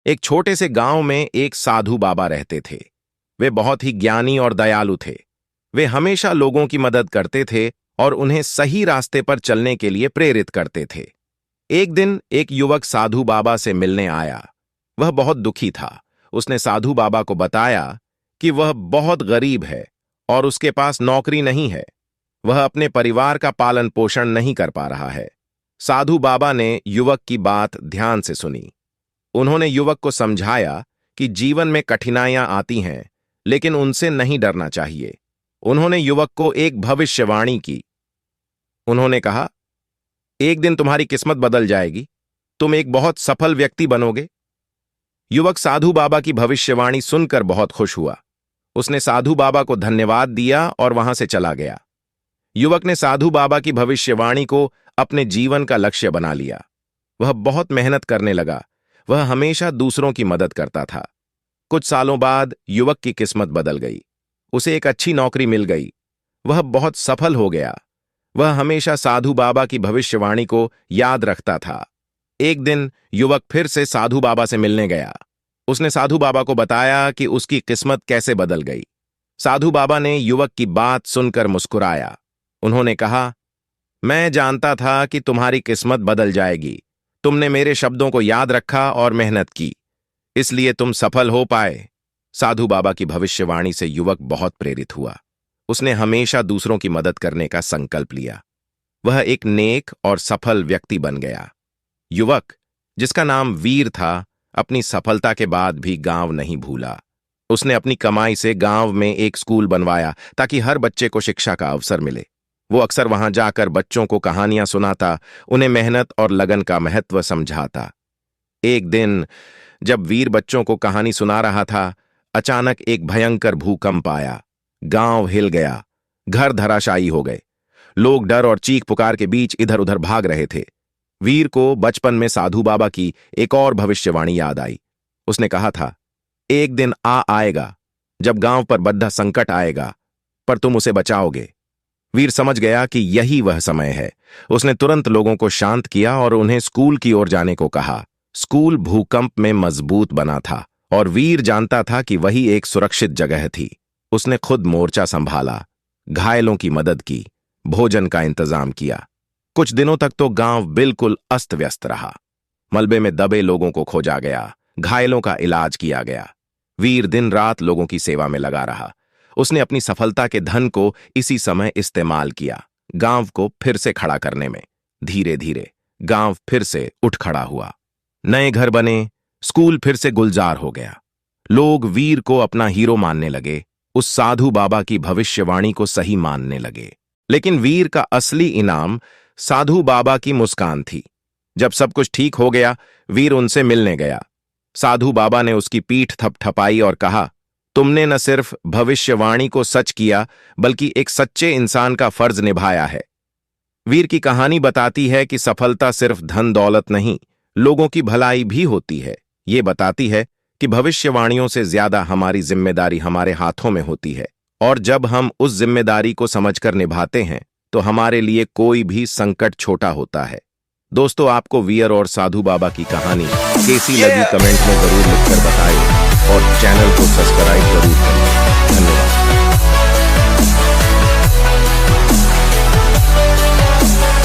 एक छोटे से गांव में एक साधु बाबा रहते थे। वे बहुत ही ज्ञानी और दयालु थे। वे हमेशा लोगों की मदद करते थे और उन्हें सही रास्ते पर चलने के लिए प्रेरित करते थे। एक दिन एक युवक साधु बाबा से मिलने आया। वह बहुत दुखी था। उसने साधु बाबा को बताया कि वह बहुत गरीब है और उसके पास नौकरी नहीं है। वह अपने परिवार का पालन पोषण नहीं कर पा रहा है। साधु बाबा ने युवक की बात ध्यान से सुनी। उन्होंने युवक को समझाया कि जीवन में कठिनाइयां आती हैं, लेकिन उनसे नहीं डरना चाहिए। उन्होंने युवक को एक भविष्यवाणी की। उन्होंने कहा, एक दिन तुम्हारी किस्मत बदल जाएगी, तुम एक बहुत सफल व्यक्ति बनोगे। युवक साधु बाबा की भविष्यवाणी सुनकर बहुत खुश हुआ। उसने साधु बाबा को धन्यवाद दिया और वहां से चला गया। युवक ने साधु बाबा की भविष्यवाणी को अपने जीवन का लक्ष्य बना लिया। वह बहुत मेहनत करने लगा। वह हमेशा दूसरों की मदद करता था। कुछ सालों बाद युवक की किस्मत बदल गई। उसे एक अच्छी नौकरी मिल गई। वह बहुत सफल हो गया। वह हमेशा साधु बाबा की भविष्यवाणी को याद रखता था। एक दिन युवक फिर से साधु बाबा से मिलने गया। उसने साधु बाबा को बताया कि उसकी किस्मत कैसे बदल गई। साधु बाबा ने युवक की बात सुनकर मुस्कुराया। उन्होंने कहा, मैं जानता था कि तुम्हारी किस्मत बदल जाएगी। तुमने मेरे शब्दों को याद रखा और मेहनत की, इसलिए तुम सफल हो पाए। साधु बाबा की भविष्यवाणी से युवक बहुत प्रेरित हुआ। उसने हमेशा दूसरों की मदद करने का संकल्प लिया। वह एक नेक और सफल व्यक्ति बन गया। युवक, जिसका नाम वीर था, अपनी सफलता के बाद भी गांव नहीं भूला। उसने अपनी कमाई से गांव में एक स्कूल बनवाया ताकि हर बच्चे को शिक्षा का अवसर मिले। वो अक्सर वहां जाकर बच्चों को कहानियां सुनाता, उन्हें मेहनत और लगन का महत्व समझाता। एक दिन जब वीर बच्चों को कहानी सुना रहा था, अचानक एक भयंकर भूकंप आया। गांव हिल गया। घर धराशायी हो गए। लोग डर और चीख पुकार के बीच इधर उधर भाग रहे थे। वीर को बचपन में साधु बाबा की एक और भविष्यवाणी याद आई। उसने कहा था, एक दिन आएगा जब गांव पर बद्धा संकट आएगा, पर तुम उसे बचाओगे। वीर समझ गया कि यही वह समय है। उसने तुरंत लोगों को शांत किया और उन्हें स्कूल की ओर जाने को कहा। स्कूल भूकंप में मजबूत बना था और वीर जानता था कि वही एक सुरक्षित जगह थी। उसने खुद मोर्चा संभाला, घायलों की मदद की, भोजन का इंतजाम किया। कुछ दिनों तक तो गांव बिल्कुल अस्त व्यस्त रहा। मलबे में दबे लोगों को खोजा गया, घायलों का इलाज किया गया। वीर दिन रात लोगों की सेवा में लगा रहा। उसने अपनी सफलता के धन को इसी समय इस्तेमाल किया, गांव को फिर से खड़ा करने में। धीरे धीरे गांव फिर से उठ खड़ा हुआ। नए घर बने, स्कूल फिर से गुलजार हो गया। लोग वीर को अपना हीरो मानने लगे, उस साधु बाबा की भविष्यवाणी को सही मानने लगे। लेकिन वीर का असली इनाम साधु बाबा की मुस्कान थी। जब सब कुछ ठीक हो गया, वीर उनसे मिलने गया। साधु बाबा ने उसकी पीठ थपथपाई और कहा, तुमने न सिर्फ भविष्यवाणी को सच किया, बल्कि एक सच्चे इंसान का फर्ज निभाया है। वीर की कहानी बताती है कि सफलता सिर्फ धन दौलत नहीं, लोगों की भलाई भी होती है। ये बताती है कि भविष्यवाणियों से ज्यादा हमारी जिम्मेदारी हमारे हाथों में होती है, और जब हम उस जिम्मेदारी को समझकर निभाते हैं तो हमारे लिए कोई भी संकट छोटा होता है। दोस्तों, आपको वीर और साधु बाबा की कहानी कैसी लगी कमेंट में जरूर लिखकर बताएं और चैनल को सब्सक्राइब जरूर करें। धन्यवाद।